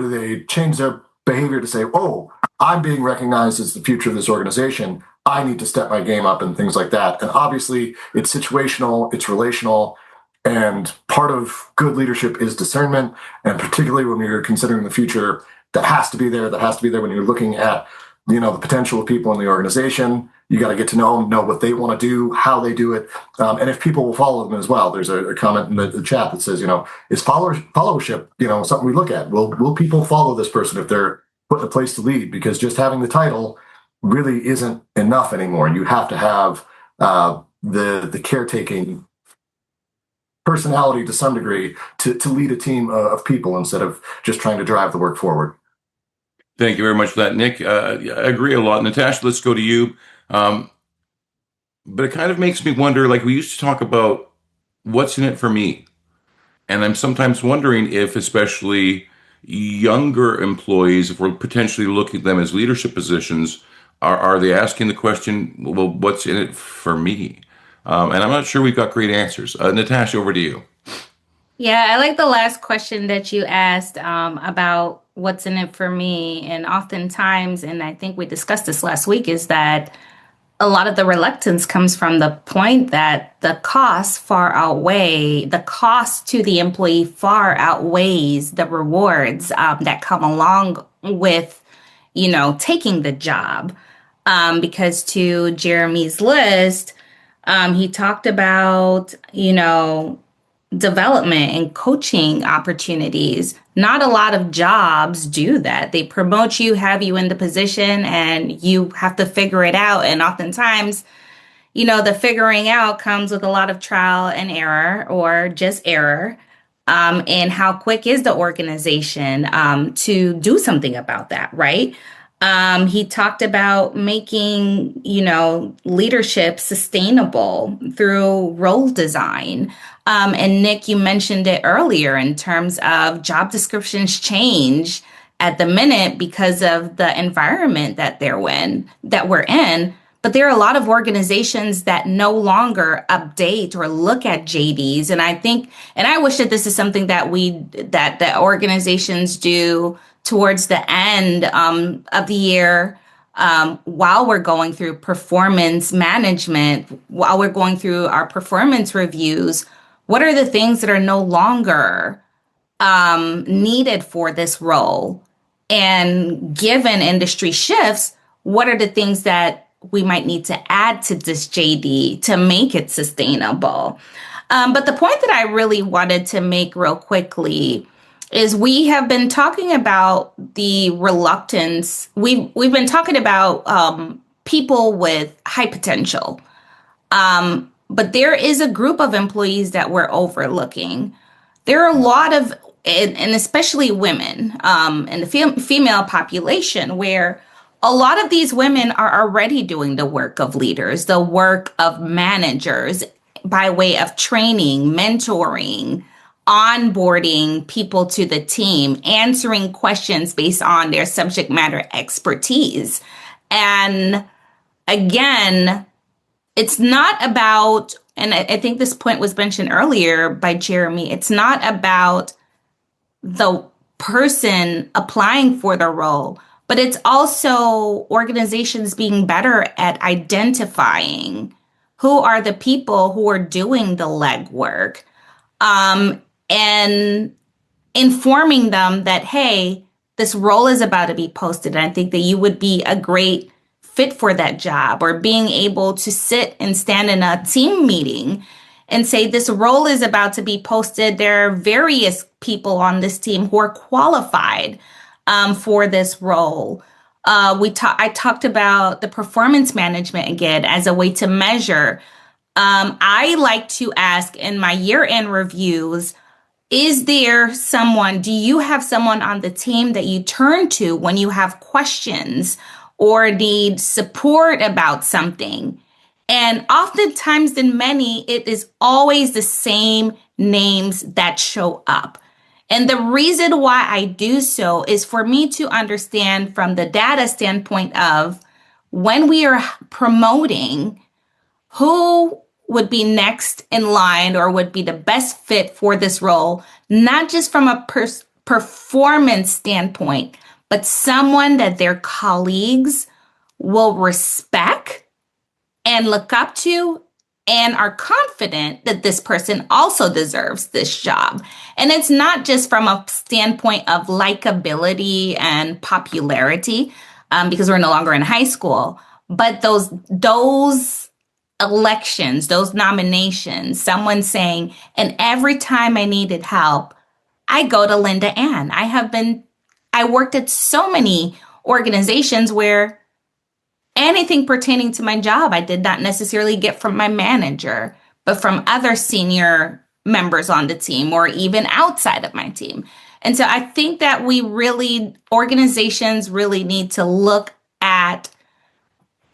they change their behavior to say, oh, I'm being recognized as the future of this organization, I need to step my game up, and things like that. And obviously it's situational, it's relational, and part of good leadership is discernment. And particularly when you're considering the future, that has to be there. That has to be there when you're looking at, the potential of people in the organization. You got to get to know what they want to do, how they do it, and if people will follow them as well. There's a comment in the chat that says, is followership, something we look at? Will people follow this person if they're put in a place to lead? Because just having the title really isn't enough anymore. You have to have the caretaking personality to some degree to lead a team of people instead of just trying to drive the work forward. Thank you very much for that, Nick. I agree a lot. Natasha, let's go to you. But it kind of makes me wonder, like we used to talk about what's in it for me. And I'm sometimes wondering if, especially younger employees, if we're potentially looking at them as leadership positions, are they asking the question, well, what's in it for me? And I'm not sure we've got great answers. Natasha, over to you. Yeah, I like the last question that you asked about what's in it for me. And oftentimes, and I think we discussed this last week, is that a lot of the reluctance comes from the point that the cost to the employee far outweighs the rewards that come along with, taking the job. Because to Jeremy's list, he talked about, development and coaching opportunities. Not a lot of jobs do that. They promote you, have you in the position, and you have to figure it out. And oftentimes, the figuring out comes with a lot of trial and error, or just error. And how quick is the organization to do something about that, right? He talked about making, leadership sustainable through role design. And Nick, you mentioned it earlier in terms of job descriptions change at the minute because of the environment that we're in. But there are a lot of organizations that no longer update or look at JDs. And I wish that this is something that that organizations do towards the end of the year, while we're going through performance management, while we're going through our performance reviews. What are the things that are no longer needed for this role? And given industry shifts, what are the things that we might need to add to this JD to make it sustainable? But the point that I really wanted to make real quickly is we have been talking about the reluctance. We've been talking about people with high potential. But there is a group of employees that we're overlooking. There are a lot of, and especially women, and the female population, where a lot of these women are already doing the work of leaders, the work of managers, by way of training, mentoring, onboarding people to the team, answering questions based on their subject matter expertise. And again, it's not about, and I think this point was mentioned earlier by Jeremy, it's not about the person applying for the role, but it's also organizations being better at identifying who are the people who are doing the legwork, and informing them that, hey, this role is about to be posted. And I think that you would be a great fit for that job, or being able to sit and stand in a team meeting and say, this role is about to be posted. There are various people on this team who are qualified for this role. I talked about the performance management again as a way to measure. I like to ask in my year-end reviews, do you have someone on the team that you turn to when you have questions or need support about something? And oftentimes in many, it is always the same names that show up. And the reason why I do so is for me to understand from the data standpoint of when we are promoting, who would be next in line or would be the best fit for this role, not just from a performance standpoint, but someone that their colleagues will respect and look up to and are confident that this person also deserves this job. And it's not just from a standpoint of likability and popularity, because we're no longer in high school, but those elections, those nominations, someone saying, and every time I needed help, I go to Linda Ann. I worked at so many organizations where anything pertaining to my job, I did not necessarily get from my manager, but from other senior members on the team or even outside of my team. And so I think that organizations really need to look at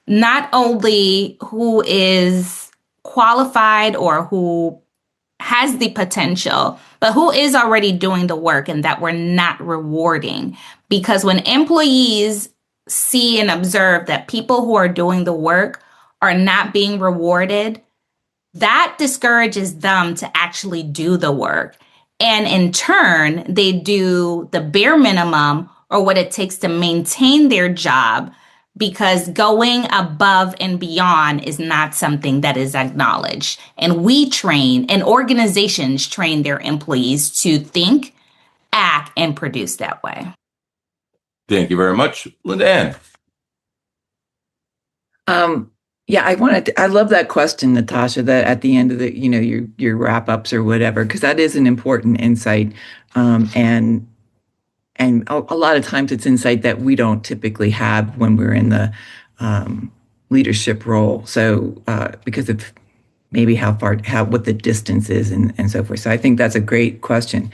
not only who is qualified or who has the potential, but who is already doing the work and that we're not rewarding. Because when employees see and observe that people who are doing the work are not being rewarded, that discourages them to actually do the work. And in turn, they do the bare minimum or what it takes to maintain their job, because going above and beyond is not something that is acknowledged. And organizations train their employees to think, act, and produce that way. Thank you very much, Linda Ann. Yeah, I love that question, Natasha, that at the end of the, your wrap ups or whatever, because that is an important insight. And a lot of times it's insight that we don't typically have when we're in the leadership role. So because of maybe what the distance is and so forth. So I think that's a great question.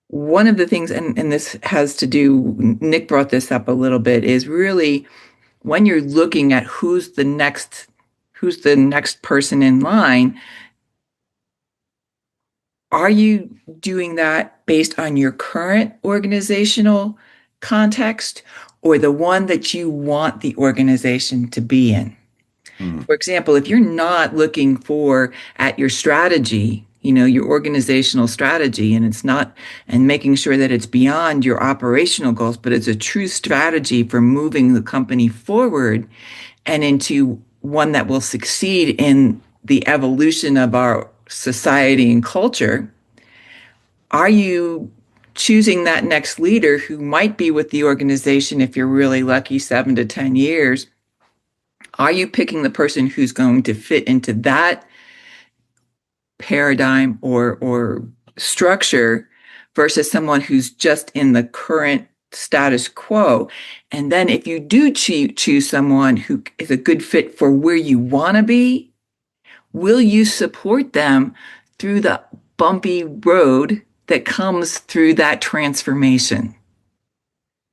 One of the things, and this has to do, Nick brought this up a little bit, is really when you're looking at who's the next person in line, are you doing that based on your current organizational context or the one that you want the organization to be in? For example, if you're not looking at your strategy, your organizational strategy, and making sure that it's beyond your operational goals, but it's a true strategy for moving the company forward and into one that will succeed in the evolution of our society and culture, are you choosing that next leader who might be with the organization, if you're really lucky, 7 to 10 years? Are you picking the person who's going to fit into that paradigm or structure versus someone who's just in the current status quo? And then if you do choose someone who is a good fit for where you want to be, will you support them through the bumpy road that comes through that transformation?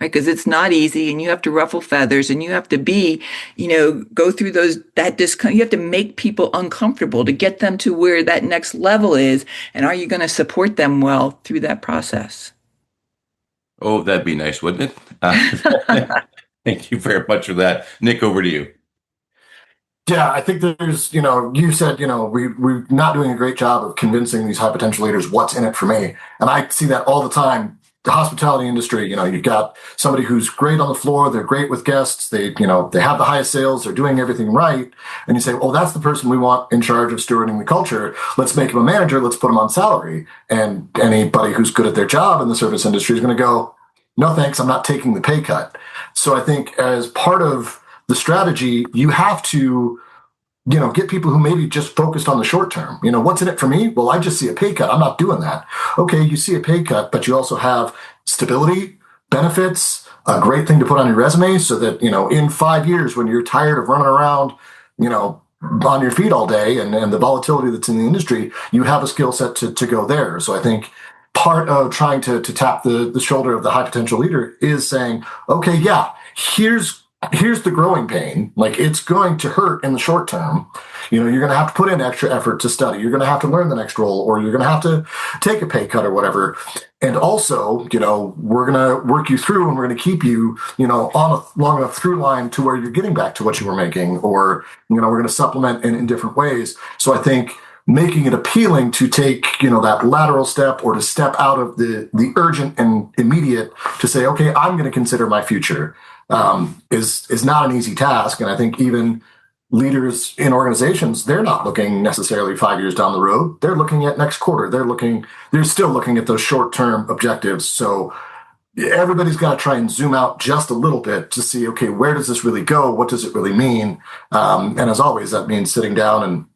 Right? Because it's not easy, and you have to ruffle feathers, and you have to go through you have to make people uncomfortable to get them to where that next level is. And are you going to support them well through that process? Oh, that'd be nice, wouldn't it? Thank you very much for that. Nick, over to you. Yeah, I think there's, you said, we're not doing a great job of convincing these high potential leaders what's in it for me. And I see that all the time. The hospitality industry, you've got somebody who's great on the floor. They're great with guests. They have the highest sales. They're doing everything right. And you say, well, that's the person we want in charge of stewarding the culture. Let's make him a manager. Let's put him on salary. And anybody who's good at their job in the service industry is going to go, no, thanks. I'm not taking the pay cut. So I think as part of the strategy, you have to get people who maybe just focused on the short term. What's in it for me? Well, I just see a pay cut. I'm not doing that. Okay, you see a pay cut, but you also have stability, benefits, a great thing to put on your resume so that, in 5 years when you're tired of running around, on your feet all day and the volatility that's in the industry, you have a skill set to go there. So I think part of trying to tap the shoulder of the high potential leader is saying, okay, yeah, here's the growing pain. Like, it's going to hurt in the short term. You're going to have to put in extra effort to study. You're going to have to learn the next role, or you're going to have to take a pay cut or whatever. And also, we're going to work you through, and we're going to keep you, on a long enough through line to where you're getting back to what you were making, or, we're going to supplement in different ways. So I think making it appealing to take, that lateral step, or to step out of the urgent and immediate to say, okay, I'm going to consider my future. Is not an easy task. And I think even leaders in organizations, they're not looking necessarily 5 years down the road. They're looking at next quarter. They're still looking at those short-term objectives. So everybody's got to try and zoom out just a little bit to see, okay, where does this really go? What does it really mean? And as always, that means sitting down and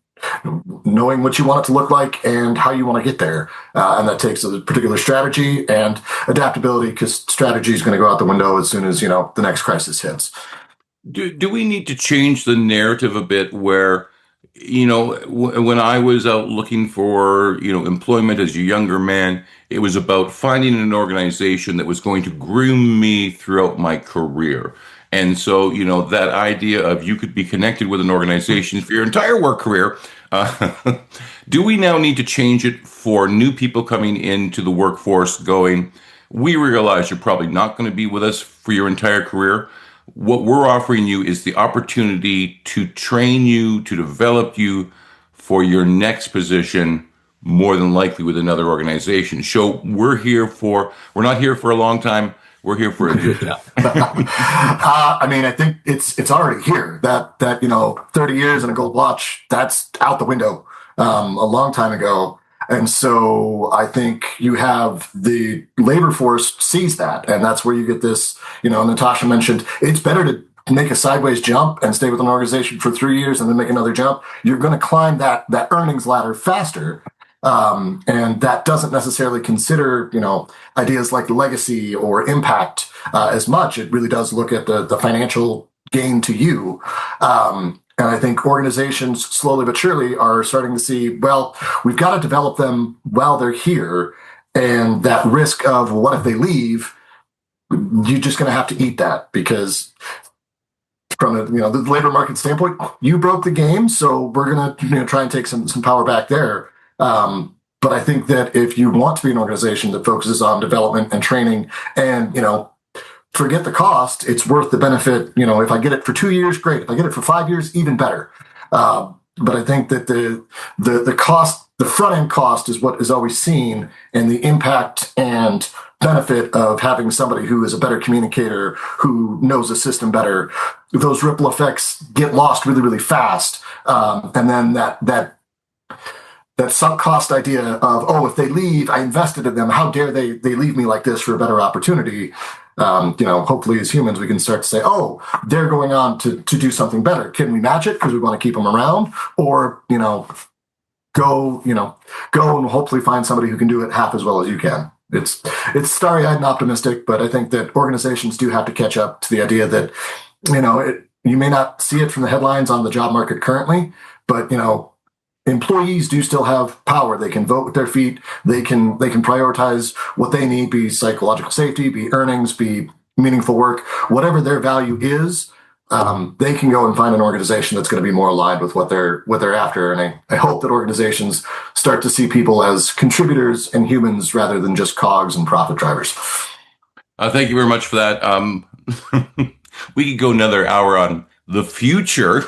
knowing what you want it to look like and how you want to get there. And that takes a particular strategy and adaptability, because strategy is going to go out the window as soon as, the next crisis hits. Do we need to change the narrative a bit where, when I was out looking for, employment as a younger man, it was about finding an organization that was going to groom me throughout my career. And so, that idea of you could be connected with an organization for your entire work career, do we now need to change it for new people coming into the workforce going, we realize you're probably not going to be with us for your entire career. What we're offering you is the opportunity to train you, to develop you for your next position, more than likely with another organization. So we're not here for a long time. We're here for a good time. I think it's already here. That 30 years and a gold watch, that's out the window a long time ago. And so I think you have the labor force sees that, and that's where you get this. Natasha mentioned it's better to make a sideways jump and stay with an organization for 3 years and then make another jump. You're going to climb that earnings ladder faster. And that doesn't necessarily consider, ideas like legacy or impact as much. It really does look at the financial gain to you. And I think organizations slowly but surely are starting to see, well, we've got to develop them while they're here. And that risk of what if they leave, you're just going to have to eat that, because from the labor market standpoint, you broke the game. So we're going to try and take some power back there. But I think that if you want to be an organization that focuses on development and training and, forget the cost, it's worth the benefit. If I get it for 2 years, great. If I get it for 5 years, even better. But I think that the cost, the front end cost, is what is always seen, and the impact and benefit of having somebody who is a better communicator, who knows the system better, those ripple effects get lost really, really fast. And then that sunk cost idea of, if they leave, I invested in them. How dare they leave me like this for a better opportunity? Hopefully as humans, we can start to say, they're going on to do something better. Can we match it because we want to keep them around? Or, go and hopefully find somebody who can do it half as well as you can. It's starry-eyed and optimistic, but I think that organizations do have to catch up to the idea that, you may not see it from the headlines on the job market currently, but, employees do still have power. They can vote with their feet. They can prioritize what they need, be psychological safety, be earnings, be meaningful work, whatever their value is. They can go and find an organization that's going to be more aligned with what they're after. And I hope that organizations start to see people as contributors and humans rather than just cogs and profit drivers. Thank you very much for that. We could go another hour on the future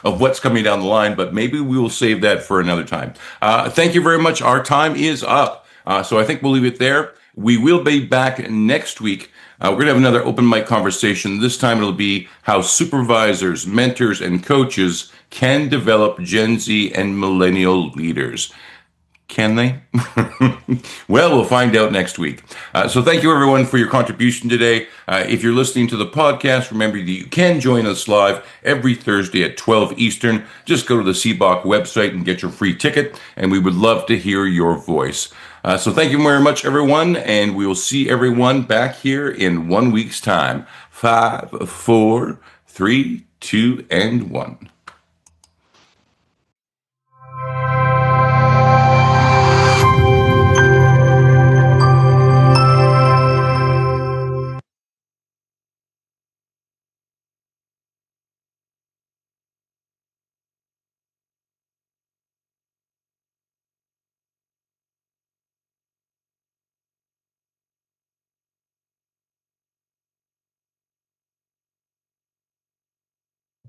of what's coming down the line, but maybe we will save that for another time. Thank you very much. Our time is up. So I think we'll leave it there. We will be back next week. We're going to have another open mic conversation. This time it'll be how supervisors, mentors, and coaches can develop Gen Z and millennial leaders. Can they? Well, we'll find out next week. So thank you, everyone, for your contribution today. If you're listening to the podcast, remember that you can join us live every Thursday at 12 Eastern. Just go to the CBOC website and get your free ticket, and we would love to hear your voice. So thank you very much, everyone, and we will see everyone back here in 1 week's time. 5, 4, 3, 2, and 1.